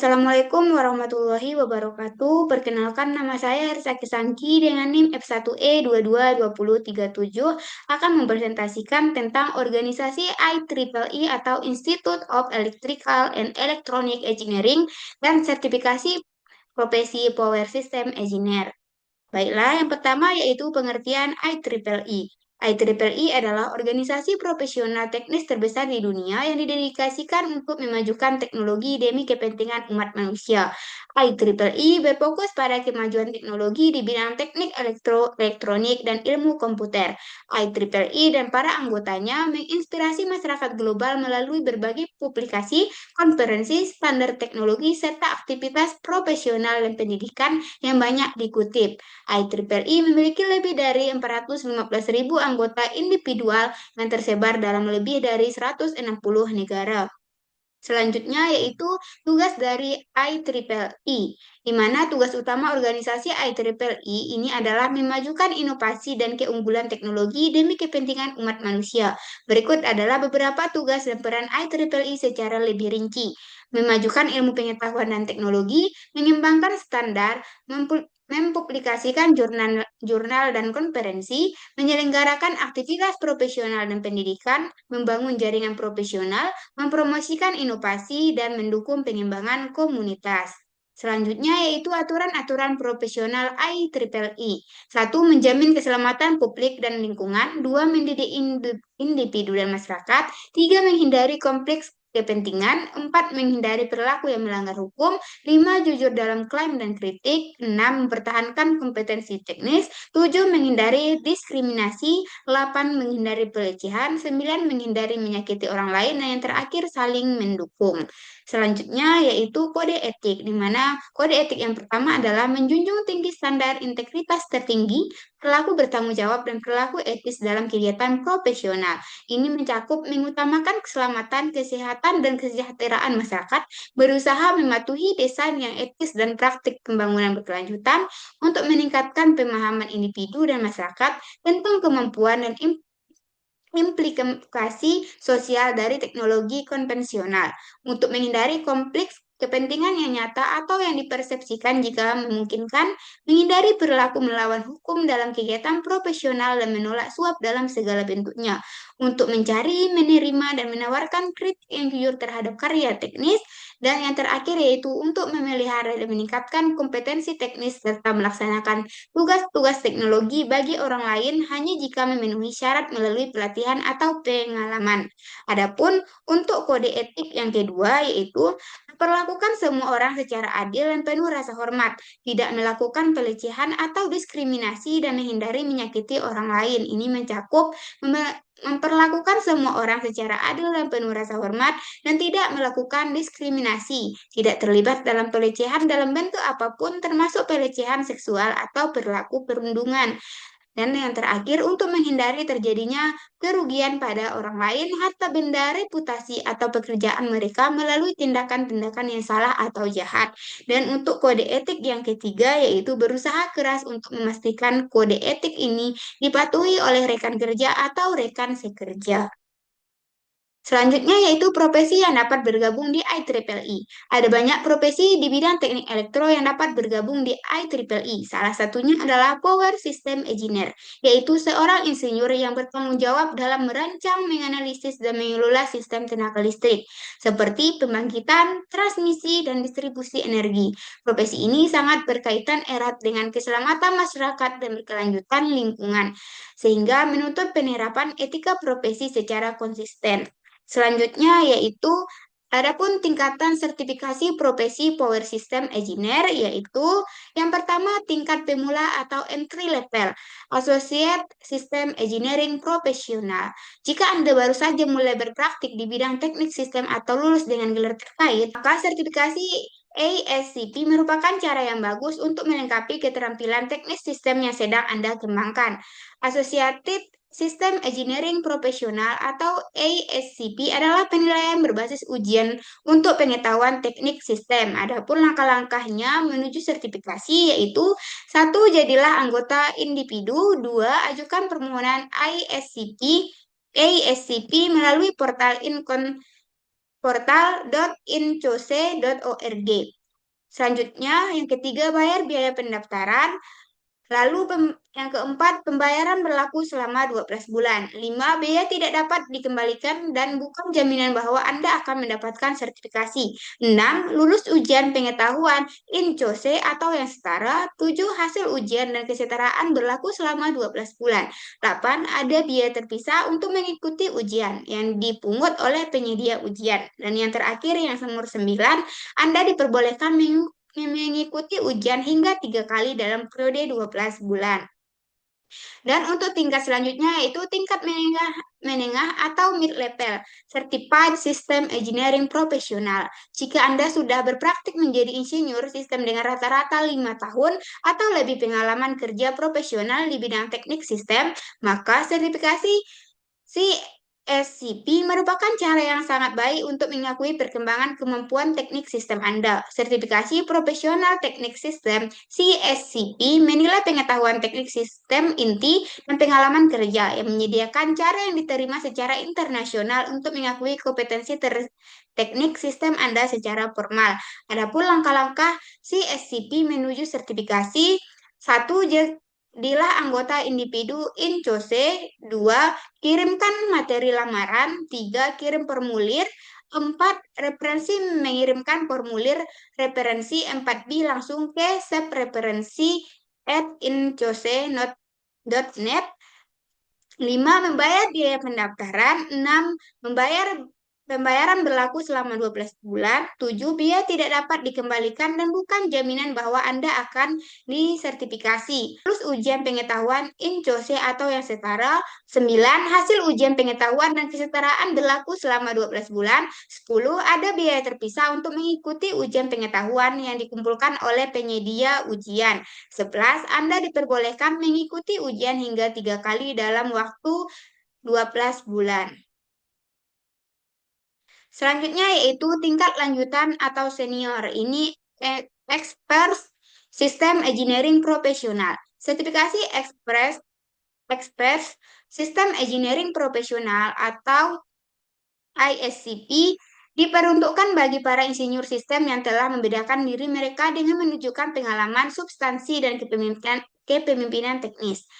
Assalamualaikum warahmatullahi wabarakatuh. Perkenalkan nama saya Hersaki Sangki dengan NIM F1E222037 akan mempresentasikan tentang organisasi IEEE atau Institute of Electrical and Electronic Engineering dan sertifikasi profesi Power System Engineer. Baiklah, yang pertama yaitu pengertian IEEE. IEEE adalah organisasi profesional teknis terbesar di dunia yang didedikasikan untuk memajukan teknologi demi kepentingan umat manusia. IEEE berfokus pada kemajuan teknologi di bidang teknik elektronik, dan ilmu komputer. IEEE dan para anggotanya menginspirasi masyarakat global melalui berbagai publikasi, konferensi, standar teknologi, serta aktivitas profesional dan pendidikan yang banyak dikutip. IEEE memiliki lebih dari 415.000 anggota individual yang tersebar dalam lebih dari 160 negara. Selanjutnya yaitu tugas dari IEEE, di mana tugas utama organisasi IEEE ini adalah memajukan inovasi dan keunggulan teknologi demi kepentingan umat manusia. Berikut adalah beberapa tugas dan peran IEEE secara lebih rinci. Memajukan ilmu pengetahuan dan teknologi, mengembangkan standar, mempublikasikan jurnal dan konferensi, menyelenggarakan aktivitas profesional dan pendidikan, membangun jaringan profesional, mempromosikan inovasi, dan mendukung pengembangan komunitas. Selanjutnya yaitu aturan-aturan profesional IEEE. Satu, menjamin keselamatan publik dan lingkungan. Dua, mendidik individu dan masyarakat. Tiga, menghindari konflik kepentingan. Empat, menghindari perilaku yang melanggar hukum. Lima, jujur dalam klaim dan kritik. Enam, mempertahankan kompetensi teknis. Tujuh, menghindari diskriminasi. 8. Menghindari pelecehan. 9. Menghindari menyakiti orang lain. Dan yang terakhir, saling mendukung. Selanjutnya yaitu kode etik, di mana kode etik yang pertama adalah menjunjung tinggi standar integritas tertinggi, perilaku bertanggung jawab, dan perilaku etis dalam kegiatan profesional. Ini mencakup mengutamakan keselamatan, kesehatan, dan kesejahteraan masyarakat, berusaha mematuhi desain yang etis dan praktik pembangunan berkelanjutan untuk meningkatkan pemahaman individu dan masyarakat tentang kemampuan dan implikasi sosial dari teknologi konvensional untuk menghindari konflik kepentingan yang nyata atau yang dipersepsikan jika memungkinkan, menghindari perilaku melawan hukum dalam kegiatan profesional dan menolak suap dalam segala bentuknya, untuk mencari, menerima, dan menawarkan kritik yang jujur terhadap karya teknis, dan yang terakhir yaitu untuk memelihara dan meningkatkan kompetensi teknis serta melaksanakan tugas-tugas teknologi bagi orang lain hanya jika memenuhi syarat melalui pelatihan atau pengalaman. Adapun untuk kode etik yang kedua yaitu memperlakukan semua orang secara adil dan penuh rasa hormat, tidak melakukan pelecehan atau diskriminasi dan menghindari menyakiti orang lain. Ini mencakup memperlakukan semua orang secara adil dan penuh rasa hormat dan tidak melakukan diskriminasi, tidak terlibat dalam pelecehan dalam bentuk apapun termasuk pelecehan seksual atau perilaku perundungan. Dan yang terakhir, untuk menghindari terjadinya kerugian pada orang lain, harta benda, reputasi, atau pekerjaan mereka melalui tindakan-tindakan yang salah atau jahat. Dan untuk kode etik yang ketiga, yaitu berusaha keras untuk memastikan kode etik ini dipatuhi oleh rekan kerja atau rekan sekerja. Selanjutnya yaitu profesi yang dapat bergabung di IEEE. Ada banyak profesi di bidang teknik elektro yang dapat bergabung di IEEE. Salah satunya adalah Power System Engineer, yaitu seorang insinyur yang bertanggung jawab dalam merancang, menganalisis, dan mengelola sistem tenaga listrik, seperti pembangkitan, transmisi, dan distribusi energi. Profesi ini sangat berkaitan erat dengan keselamatan masyarakat dan berkelanjutan lingkungan, sehingga menuntut penerapan etika profesi secara konsisten. Selanjutnya yaitu adapun tingkatan sertifikasi profesi Power System Engineer yaitu yang pertama tingkat pemula atau entry level, Associate System Engineering Professional. Jika Anda baru saja mulai berpraktik di bidang teknik sistem atau lulus dengan gelar terkait, maka sertifikasi ASCP merupakan cara yang bagus untuk melengkapi keterampilan teknis sistem yang sedang Anda kembangkan. Associated Sistem Engineering Profesional atau ASCP adalah penilaian berbasis ujian untuk pengetahuan teknik sistem. Adapun langkah-langkahnya menuju sertifikasi yaitu satu, jadilah anggota individu. Dua, ajukan permohonan ASCP melalui portal portal.incose.org. Selanjutnya, yang ketiga, bayar biaya pendaftaran. Lalu yang keempat, pembayaran berlaku selama 12 bulan. 5, biaya tidak dapat dikembalikan dan bukan jaminan bahwa Anda akan mendapatkan sertifikasi. 6, lulus ujian pengetahuan INCOSE atau yang setara. 7, hasil ujian dan kesetaraan berlaku selama 12 bulan. 8, ada biaya terpisah untuk mengikuti ujian yang dipungut oleh penyedia ujian. Dan yang terakhir, yang nomor 9, Anda diperbolehkan mengikuti ujian hingga 3 kali dalam periode 12 bulan. Dan untuk tingkat selanjutnya yaitu tingkat menengah atau mid-level, Certified System Engineering Professional. Jika Anda sudah berpraktik menjadi insinyur sistem dengan rata-rata 5 tahun atau lebih pengalaman kerja profesional di bidang teknik sistem, maka sertifikasi CSCP merupakan cara yang sangat baik untuk mengakui perkembangan kemampuan teknik sistem Anda. Sertifikasi Profesional Teknik Sistem CSCP menilai pengetahuan teknik sistem inti dan pengalaman kerja yang menyediakan cara yang diterima secara internasional untuk mengakui kompetensi teknik sistem Anda secara formal. Adapun langkah-langkah CSCP menuju sertifikasi: 1. Jadilah anggota individu INCOSE. 2. Kirimkan materi lamaran. 3. Kirim formulir. 4. Referensi mengirimkan formulir referensi. 4B langsung ke subreferensi@incose.net. 5. Membayar biaya pendaftaran. 6. Pembayaran berlaku selama 12 bulan. 7. Biaya tidak dapat dikembalikan dan bukan jaminan bahwa Anda akan disertifikasi. Terus ujian pengetahuan INCOSE atau yang setara. 9. Hasil ujian pengetahuan dan kesetaraan berlaku selama 12 bulan. 10. Ada biaya terpisah untuk mengikuti ujian pengetahuan yang dikumpulkan oleh penyedia ujian. 11. Anda diperbolehkan mengikuti ujian hingga 3 kali dalam waktu 12 bulan. Selanjutnya yaitu tingkat lanjutan atau senior. Ini Expert System Engineering Profesional. Sertifikasi Expert System Engineering Profesional atau ISCP diperuntukkan bagi para insinyur sistem yang telah membedakan diri mereka dengan menunjukkan pengalaman, substansi, dan kepemimpinan teknis.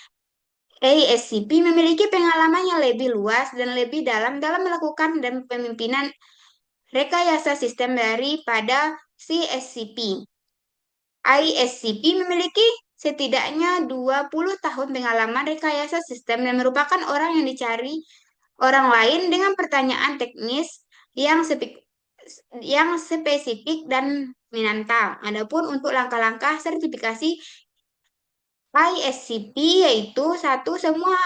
ASCP memiliki pengalaman yang lebih luas dan lebih dalam melakukan dan pemimpinan rekayasa sistem daripada CSCP. ISCP memiliki setidaknya 20 tahun pengalaman rekayasa sistem dan merupakan orang yang dicari orang lain dengan pertanyaan teknis yang spesifik dan menantang. Adapun untuk langkah-langkah sertifikasi ISCP yaitu: 1. Semua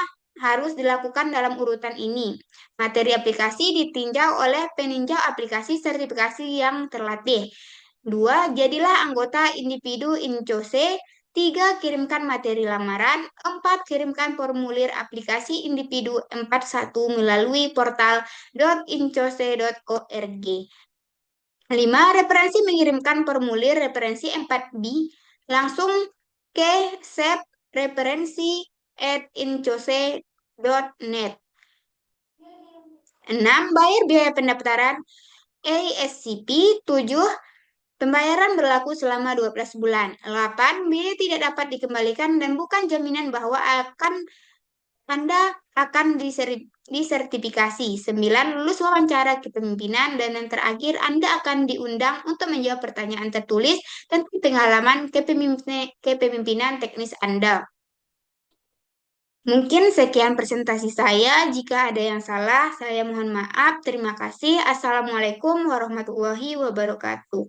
harus dilakukan dalam urutan ini. Materi aplikasi ditinjau oleh peninjau aplikasi sertifikasi yang terlatih. 2. Jadilah anggota individu INCOSE. 3. Kirimkan materi lamaran. 4. Kirimkan formulir aplikasi individu 41 melalui portal .incose.org. 5. Referensi mengirimkan formulir referensi 4B langsung ke subreferensi@incose.net. 6. Bayar biaya pendaftaran ASCP. 7. Pembayaran berlaku selama 12 bulan. 8. Biaya tidak dapat dikembalikan dan bukan jaminan bahwa Anda akan disertifikasi. 9. Lulus wawancara kepemimpinan. Dan yang terakhir, Anda akan diundang untuk menjawab pertanyaan tertulis tentang pengalaman kepemimpinan teknis Anda. Mungkin sekian presentasi saya. Jika ada yang salah, saya mohon maaf. Terima kasih. Assalamualaikum warahmatullahi wabarakatuh.